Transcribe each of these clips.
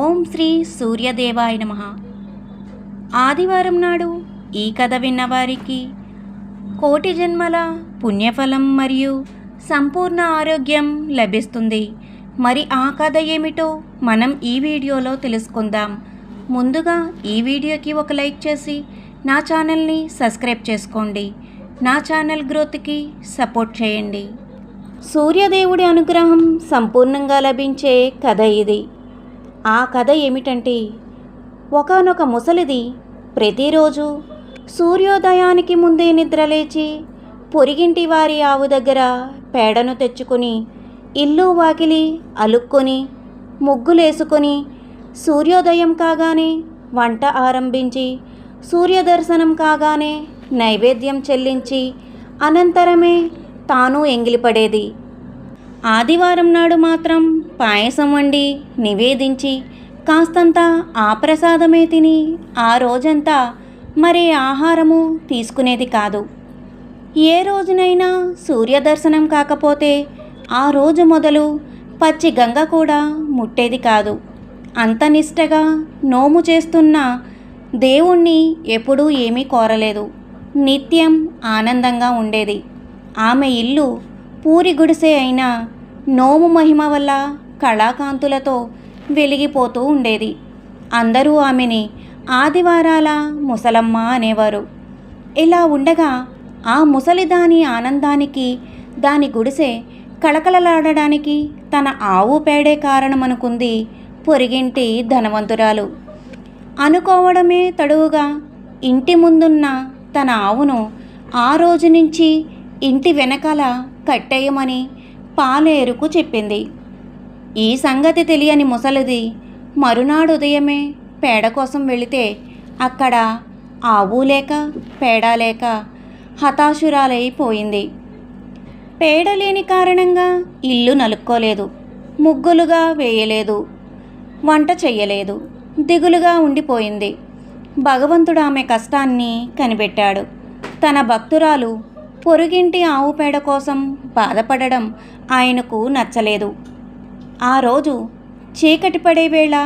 ఓం శ్రీ సూర్యదేవాయ నమః. ఆదివారం నాడు ఈ కథ విన్నవారికి కోటి జన్మల పుణ్యఫలం మరియు సంపూర్ణ ఆరోగ్యం లభిస్తుంది. మరి ఆ కథ ఏమిటో మనం ఈ వీడియోలో తెలుసుకుందాం. ముందుగా ఈ వీడియోకి ఒక లైక్ చేసి నా ఛానల్ని సబ్స్క్రైబ్ చేసుకోండి. నా ఛానల్ గ్రోత్కి సపోర్ట్ చేయండి. సూర్యదేవుడి అనుగ్రహం సంపూర్ణంగా లభించే కథ ఇది. ఆ కథ ఏమిటంటే, ఒకానొక ముసలిది ప్రతిరోజు సూర్యోదయానికి ముందే నిద్రలేచి పొరిగింటి వారి ఆవు దగ్గర పేడను తెచ్చుకొని ఇల్లు వాకిలి అలుక్కొని ముగ్గులేసుకొని సూర్యోదయం కాగానే వంట ఆరంభించి సూర్యదర్శనం కాగానే నైవేద్యం చెల్లించి అనంతరమే తాను ఎంగిలిపడేది. ఆదివారం నాడు మాత్రం పాయసం వండి నివేదించి కాస్తంత ఆ ప్రసాదమే తిని ఆ రోజంతా మరే ఆహారము తీసుకునేది కాదు. ఏ రోజునైనా సూర్యదర్శనం కాకపోతే ఆ రోజు మొదలు పచ్చి గంగ కూడా ముట్టేది కాదు. అంత నిష్టగా నోము చేస్తున్న దేవుణ్ణి ఎప్పుడూ ఏమీ కోరలేదు. నిత్యం ఆనందంగా ఉండేది. ఆమె ఇల్లు పూరి గుడిసె అయినా నోము మహిమ వల్ల కళాకాంతులతో వెలిగిపోతూ ఉండేది. అందరూ ఆమెని ఆదివారాల ముసలమ్మ అనేవారు. ఇలా ఉండగా ఆ ముసలిదాని ఆనందానికి, దాని గుడిసె కళకళలాడడానికి తన ఆవు పేడే కారణమనుకుంది పొరిగింటి ధనవంతురాలు. అనుకోవడమే తడువుగా ఇంటి ముందున్న తన ఆవును ఆ రోజు నుంచి ఇంటి వెనకాల కట్టేయమని పాలేరుకు చెప్పింది. ఈ సంగతి తెలియని ముసలిది మరునాడు ఉదయమే పేడ కోసం వెళితే అక్కడ ఆవు లేక పేడ లేక హతాశురాలైపోయింది. పేడ లేని కారణంగా ఇల్లు నలుక్కోలేదు, ముగ్గులుగా వేయలేదు, వంట చెయ్యలేదు, దిగులుగా ఉండిపోయింది. భగవంతుడు ఆమె కష్టాన్ని కనిపెట్టాడు. తన భక్తురాలు పొరుగింటి ఆవు పేడ కోసం బాధపడడం ఆయనకు నచ్చలేదు. ఆ రోజు చీకటి పడే వేళ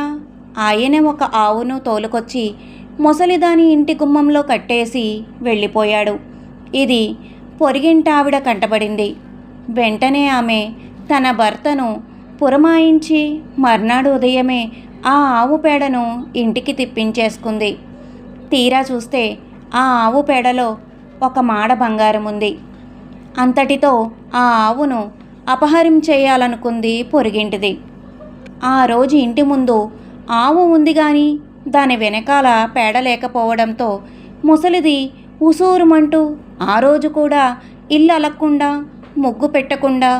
ఆయనే ఒక ఆవును తోలుకొచ్చి ముసలిదాని ఇంటి గుమ్మంలో కట్టేసి వెళ్ళిపోయాడు. ఇది పొరిగింటావిడ కంటపడింది. వెంటనే ఆమె తన భర్తను పురమాయించి మర్నాడు ఉదయమే ఆ ఆవు పేడను ఇంటికి తిప్పించేసుకుంది. తీరా చూస్తే ఆ ఆవు పేడలో ఒక మాడ బంగారం ఉంది. అంతటితో ఆ ఆవును అపహరించేయాలనుకుంది పొరిగింటిది. ఆ రోజు ఇంటి ముందు ఆవు ఉంది కానీ దాని వెనకాల పేడ లేకపోవడంతో ముసలిది ఉసూరుమంటూ ఆ రోజు కూడా ఇల్లు అలక్కుండా, ముగ్గు పెట్టకుండా,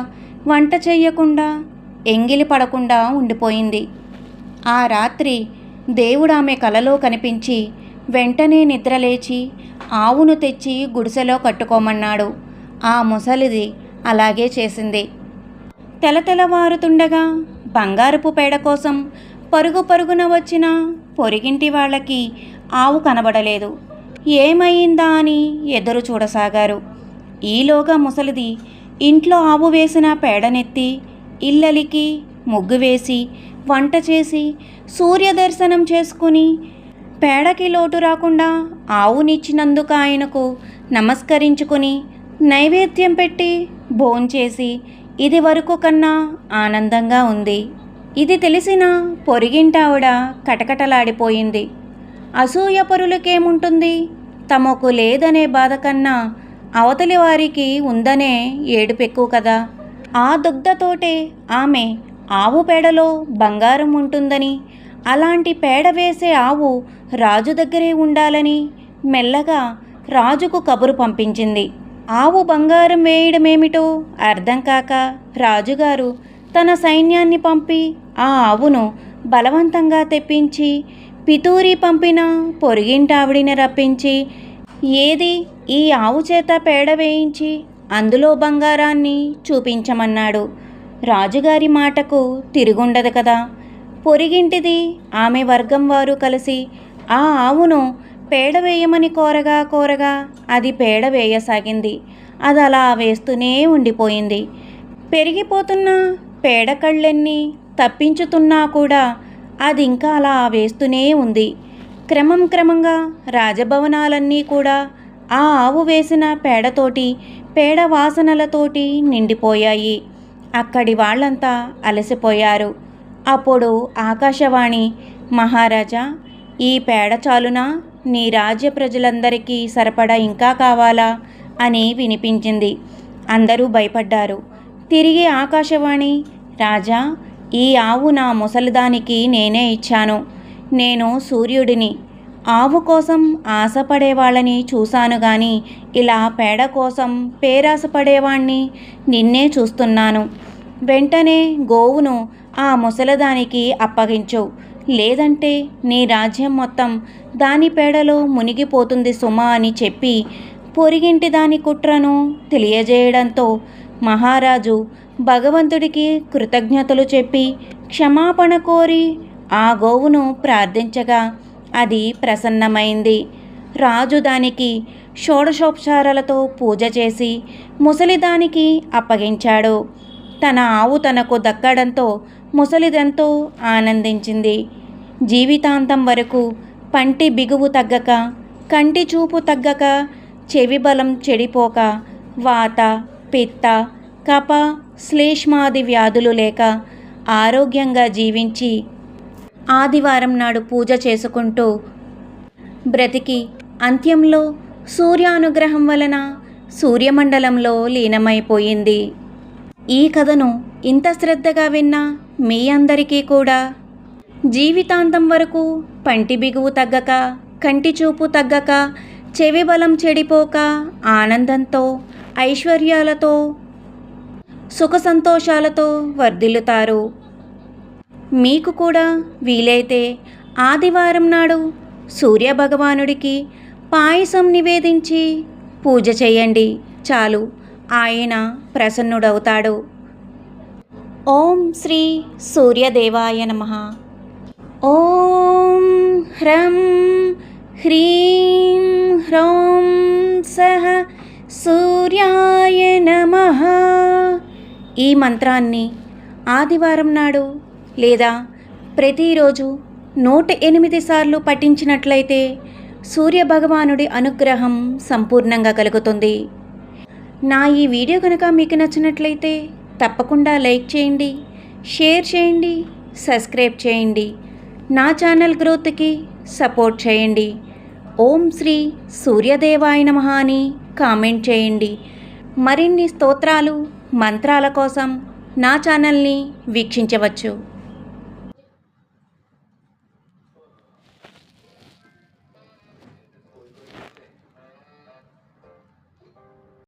వంట చెయ్యకుండా, ఎంగిలి పడకుండా ఉండిపోయింది. ఆ రాత్రి దేవుడు ఆమె కలలో కనిపించి వెంటనే నిద్రలేచి ఆవును తెచ్చి గుడిసెలో కట్టుకోమన్నాడు. ఆ ముసలిది అలాగే చేసింది. తెలతెలవారుతుండగా బంగారపు పేడ కోసం పరుగు పరుగున వచ్చిన పొరిగింటి వాళ్ళకి ఆవు కనబడలేదు. ఏమయ్యిందా అని ఎదురు చూడసాగారు. ఈలోగా ముసలిది ఇంట్లో ఆవు వేసిన పేడనెత్తి ఇల్లలికి ముగ్గు వేసి వంట చేసి సూర్యదర్శనం చేసుకుని పేడకి లోటు రాకుండా ఆవునిచ్చినందుకు ఆయనకు నమస్కరించుకుని నైవేద్యం పెట్టి భోంచేసి ఇది వరకు కన్నా ఆనందంగా ఉంది. ఇది తెలిసిన పొరిగింటావిడ కటకటలాడిపోయింది. అసూయపరులకేముంటుంది, తమకు లేదనే బాధ కన్నా అవతలి వారికి ఉందనే ఏడుపెక్కువ కదా. ఆ దుగ్ధతోటే ఆమె ఆవు పేడలో బంగారం ఉంటుందని, అలాంటి పేడ వేసే ఆవు రాజు దగ్గరే ఉండాలని మెల్లగా రాజుకు కబురు పంపించింది. ఆవు బంగారం వేయడమేమిటో అర్థం కాక రాజుగారు తన సైన్యాన్ని పంపి ఆ ఆవును బలవంతంగా తెప్పించి పితూరి పంపిన పొరిగింటావిడిని రప్పించి, ఏది ఈ ఆవు చేత పేడ వేయించి అందులో బంగారాన్ని చూపించమన్నాడు. రాజుగారి మాటకు తిరుగుండదు కదా. పొరిగింటిది ఆమె వర్గం వారు కలిసి ఆ ఆవును పేడ వేయమని కోరగా అది పేడ వేయసాగింది. అది అలా వేస్తూనే ఉండిపోయింది. పెరిగిపోతున్న పేడ కళ్ళెన్ని తప్పించుతున్నా కూడా అది ఇంకా అలా వేస్తూనే ఉంది. క్రమంగా రాజభవనాలన్నీ కూడా ఆ ఆవు వేసిన పేడతోటి, పేడ వాసనలతోటి నిండిపోయాయి. అక్కడి వాళ్ళంతా అలసిపోయారు. అప్పుడు ఆకాశవాణి, మహారాజా, ఈ పేడ చాలునా? నీ రాజ్య ప్రజలందరికీ సరిపడా ఇంకా కావాలా అని వినిపించింది. అందరూ భయపడ్డారు. తిరిగి ఆకాశవాణి, రాజా, ఈ ఆవు నా ముసలిదానికి నేనే ఇచ్చాను. నేను సూర్యుడిని. ఆవు కోసం ఆశపడేవాళ్ళని చూశాను గాని ఇలా పేడ కోసం పేరాశపడేవాణ్ణి నిన్నే చూస్తున్నాను. వెంటనే గోవును ఆ ముసలదానికి అప్పగించు, లేదంటే నీ రాజ్యం మొత్తం దాని పేడలో మునిగిపోతుంది సుమా అని చెప్పి పొరిగింటి దాని కుట్రను తెలియజేయడంతో మహారాజు భగవంతుడికి కృతజ్ఞతలు చెప్పి క్షమాపణ కోరి ఆ గోవును ప్రార్థించగా అది ప్రసన్నమైంది. రాజు దానికి షోడశోపచారాలతో పూజ చేసి ముసలిదానికి అప్పగించాడు. తన ఆవు తనకు దక్కడంతో ముసలిదెంతో ఆనందించింది. జీవితాంతం వరకు పంటి బిగువు తగ్గక, కంటి చూపు తగ్గక, చెవి బలం చెడిపోక, వాత, పిత్త, కప, శ్లేష్మాది వ్యాధులు లేక ఆరోగ్యంగా జీవించి ఆదివారం నాడు పూజ చేసుకుంటూ బ్రతికి అంత్యంలో సూర్యానుగ్రహం వలన సూర్యమండలంలో లీనమైపోయింది. ఈ కథను ఇంత శ్రద్ధగా విన్న మీ అందరికీ కూడా జీవితాంతం వరకు పంటి బిగువు తగ్గక, కంటి చూపు తగ్గక, చెవి బలం చెడిపోక, ఆనందంతో, ఐశ్వర్యాలతో, సుఖ సంతోషాలతో వర్ధిల్లుతారు. మీకు కూడా వీలైతే ఆదివారం నాడు సూర్యభగవానుడికి పాయసం నివేదించి పూజ చేయండి. చాలు, ఆయన ప్రసన్నుడవుతాడు. ఓం శ్రీ సూర్యదేవాయ నమః. ఓం హ్రం హ్రీం హ్రౌం సః సూర్యాయ నమః. ఈ మంత్రాన్ని ఆదివారం నాడు లేదా ప్రతిరోజు 108 సార్లు పఠించినట్లయితే సూర్యభగవానుడి అనుగ్రహం సంపూర్ణంగా కలుగుతుంది. నా ఈ వీడియో కనుక మీకు నచ్చినట్లయితే తప్పకుండా లైక్ చేయండి, షేర్ చేయండి, సబ్స్క్రైబ్ చేయండి. నా ఛానల్ గ్రోత్కి సపోర్ట్ చేయండి. ఓం శ్రీ సూర్యదేవాయ నమః అని కామెంట్ చేయండి. మరిన్ని స్తోత్రాలు, మంత్రాల కోసం నా ఛానల్ని వీక్షించవచ్చు.